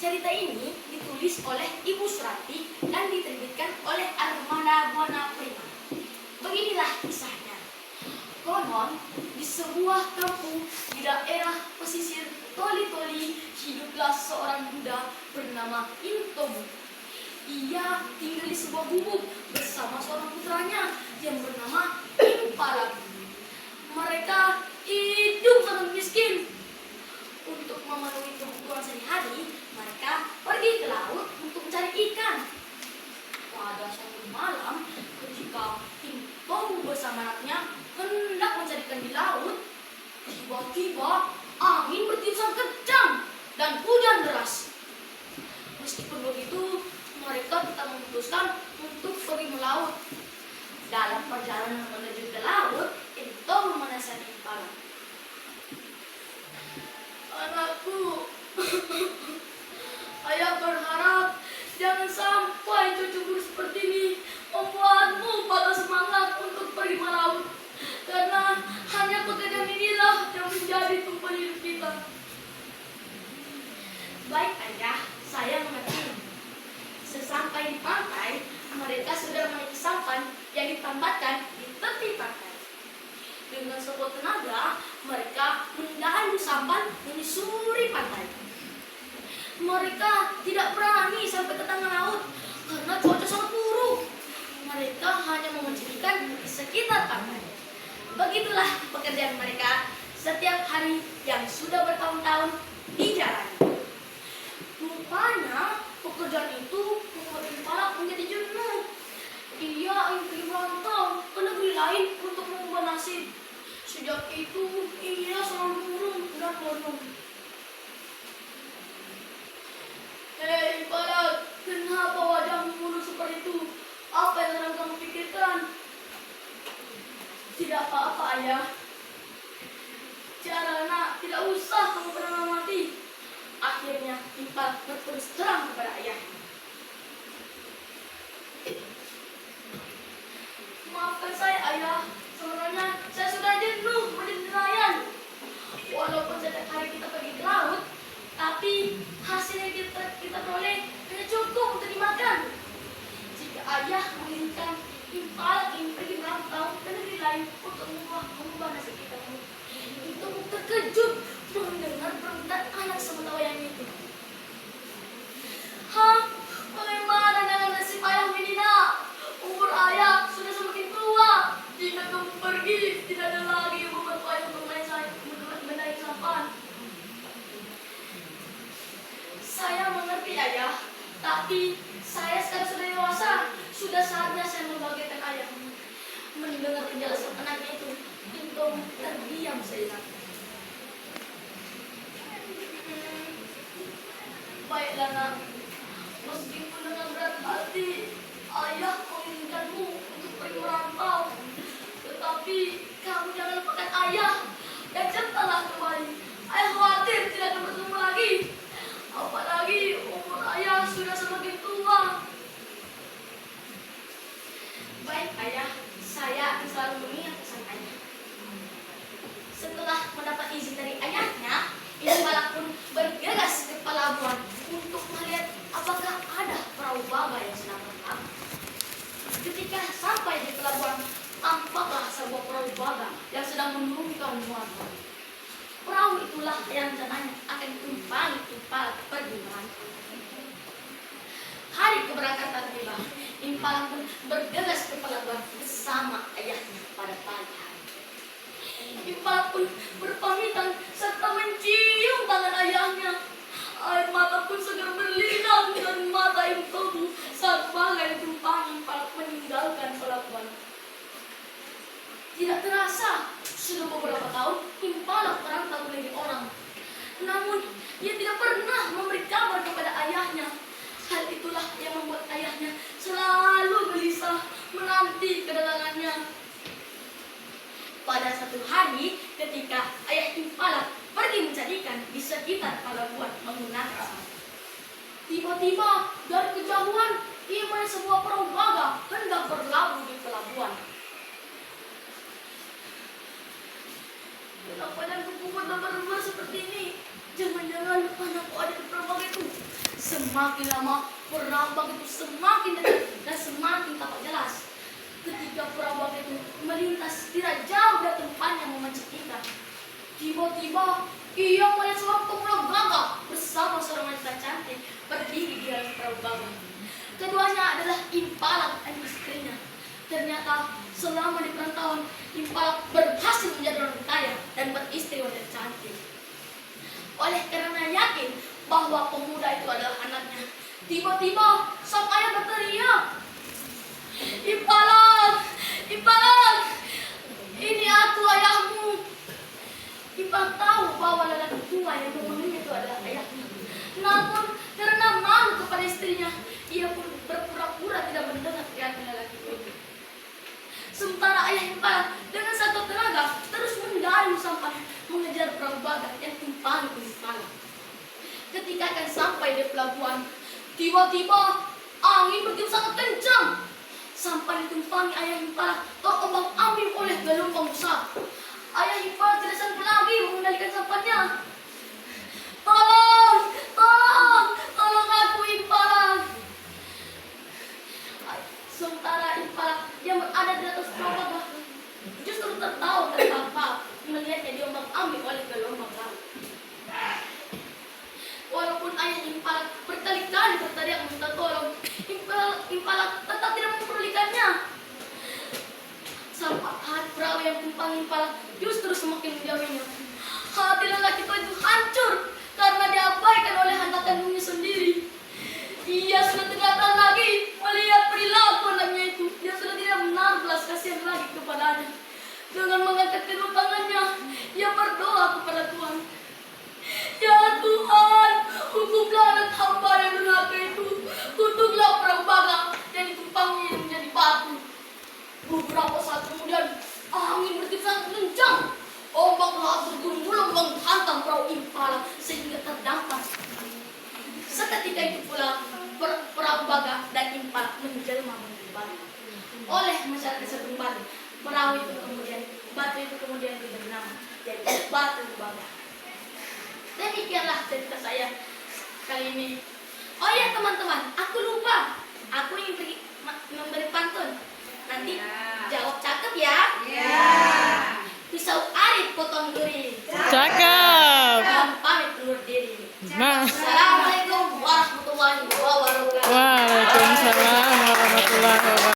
Cerita ini ditulis oleh Ibu Surati dan diterbitkan oleh Armada Buana Prima. Beginilah kisahnya. Konon, di sebuah kampung di daerah pesisir Toli-Toli hiduplah seorang Buddha bernama Intobu. Ia tinggal di sebuah gubuk bersama seorang putranya yang bernama Impala. Mereka hidup sangat miskin. Untuk memenuhi kebutuhan sehari-hari, mereka pergi ke laut untuk mencari ikan. Pada suatu malam, ketika Intobu bersama anaknya hendak mencari ikan di laut, tiba-tiba angin bertiup sangat kencang dan hujan deras. Meskipun begitu, mereka tetap memutuskan untuk pergi melaut. Dalam perjalanan menuju ke laut, Intobu menasihati Impala. Anakku, ayah berharap jangan sampai cucuku seperti ini membuatmu patah semangat untuk pergi melaut. Karena hanya pekerjaan inilah yang menjadi tumpuan hidup kita. Baik ayah, saya mengerti. Sesampai di pantai, mereka sudah menaiki sampan yang ditambatkan di tepi pantai. Dengan sekuat tenaga, mereka mendahului sampan menyusuri pantai. Mereka tidak berani sampai ke tengah laut karena cuaca sangat buruk. Mereka hanya memancing ikan di sekitar pantai. Begitulah pekerjaan mereka setiap hari yang sudah bertahun-tahun dijalani. Rupanya pekerjaan itu membuat Impala menjadi jenuh. Ia ingin pergi merantau ke negeri lain untuk mengubah nasib. Sejak itu ia selalu murung dan merenung. Hei Impala, kenapa wajahmu murung seperti itu? Apa yang sedang kamu pikirkan? Tidak apa-apa ayah. Carana, tidak usah kamu pernah mati. Akhirnya Impala berterus terang kepada ayahnya. Maafkan saya ayah, sebenarnya saya sudah jenuh menjadi nelayan. Walaupun setiap hari kita pergi ke laut, tapi hasil yang kita peroleh hanya cukup untuk dimakan. Jika ayah menginginkan Impala ingin pergi merantau ke negeri lain untuk mengubah nasib kita, itu terkejut mendengar permintaan anak sematawayang itu. Hah? Bagaimana dengan nasib ayah Medina? Umur ayah sudah semakin tua. Jika kamu pergi, tidak ada lagi yang membantu ayah untuk menaiki sampan. Saya mengerti ayah, tapi saya sekarang sudah dewasa. Sudah saatnya saya membahagiakan ayah. Mendengar penjelasan anaknya itu, Intobu terdiam sejenak. Baiklah nak, meskipun dengan berat hati ayah menginginkanmu untuk pergi merantau, tetapi kamu jangan lupakan ayah dan cepatlah kembali. Ayah khawatir tidak akan bertemu lagi, apalagi umur ayah sudah semakin tua. Baik ayah, saya akan selalu mengingat pesan ayah. Setelah mendapat izin dari ayahnya, Impala pun bergegas ke pelabuhan untuk melihat apakah ada perahu baga yang sedang berlabuh. Ketika sampai di pelabuhan, tampaklah sebuah perahu baga yang sedang menunggu kaum muatan. Perahu itulah yang rencananya akan ditumpangi Impala pergi merantau. Hari keberangkatan tiba, Impala pun bergegas ke pelabuhan bersama ayahnya pada pagi hari. Impala pun berpamitan serta mencium tangan ayahnya. Air mata pun segera berlinang dari mata Intobu saat bagai ditumpangi Impala meninggalkan pelabuhan. Tidak terasa, sudah beberapa tahun Impala merantau menjadi orang. Namun, ia tidak pernah memberi kabar kepada ayahnya. Hal itulah yang membuat ayahnya selalu gelisah menanti kedatangannya. Pada satu hari, ketika ayah Impala pergi mencari ikan di sekitar pelabuhan menggunakan sampan, tiba-tiba dari kejauhan ia melihat sebuah perahu baga hendak berlabuh di pelabuhan. Kenapa dan kuku berdebar-debar seperti ini? Jangan-jangan anakku ada di perahu baga itu. Semakin lama perabang itu semakin dekat dan semakin tampak jelas. Ketika perabang itu melintas tidak jauh dari tempat yang memancing ikan, tiba-tiba ia melihat seorang pemula gagah bersama seorang wanita cantik berdiri di dalam perahu gagah. Keduanya adalah Impala dan istrinya. Ternyata selama di perantauan, Impala berhasil menjadi orang kaya dan beristri wanita cantik. Oleh karena yakin bahwa pemuda itu adalah anaknya, tiba-tiba sang ayah berteriak, "Impala, Impala, ini aku ayahmu." Impala tahu bahwa lelaki tua yang memenuhi itu adalah ayahnya. Namun karena malu kepada istrinya, ia pun berpura-pura tidak mendengar teriakan lelaki itu. Sementara ayah Impala dengan satu tenaga terus mendayung sampai mengejar perahu gagah yang tumpangi Impala. Ketika akan sampai di pelabuhan, tiba-tiba angin bertiup sangat kencang. Sampai ditumpangi ayah Impala terombang-ambing oleh gelombang besar. Ayah Impala tidak sanggup lagi mengendalikan sampannya. "Tolong, tolong, tolong aku Impala." Sementara Impala yang berada di atas perahu gagah justru tertawa tertawa melihatnya diombang-ambing oleh gelombang laut. Walaupun ayah Impala berkali-kali berteriak minta tolong, Impala tetap tidak mempedulikannya. Sampai perahu yang tumpangi Impala justru semakin menjauhinya. Hati lelaki itu hancur karena diabaikan oleh anak kandungnya sendiri. Ia sudah tidak tahan lagi melihat perilaku anaknya itu. Dia sudah tidak menaruh belas kasihan lagi kepadanya. Dengan mengangkat kedua tangannya, ia berdoa kepada Tuhan. "Ya Tuhan, hukumlah anak hamba yang durhaka itu. Kutuklah perahu gagah yang ditumpangi menjadi batu." Beberapa saat kemudian, angin bertiup sangat kencang. Ombak laut bergulung-gulung menghantam perahu Impala sehingga terdampar. Seketika itu pula perahu gagah dan Impala menjelma menjadi batu. Oleh masyarakat setempat, perahu itu kemudian batu itu kemudian diberi nama jadi Batu Gagah. Demikianlah cerita saya kali ini. Oh ya teman-teman, aku lupa. Aku ingin memberi pantun. Nanti jawab cakep ya. Pisau arit potong duri. Cakep. Dan pamit undur diri. Nah. Assalamualaikum warahmatullahi wabarakatuh. Waalaikumsalam warahmatullahi wabarakatuh.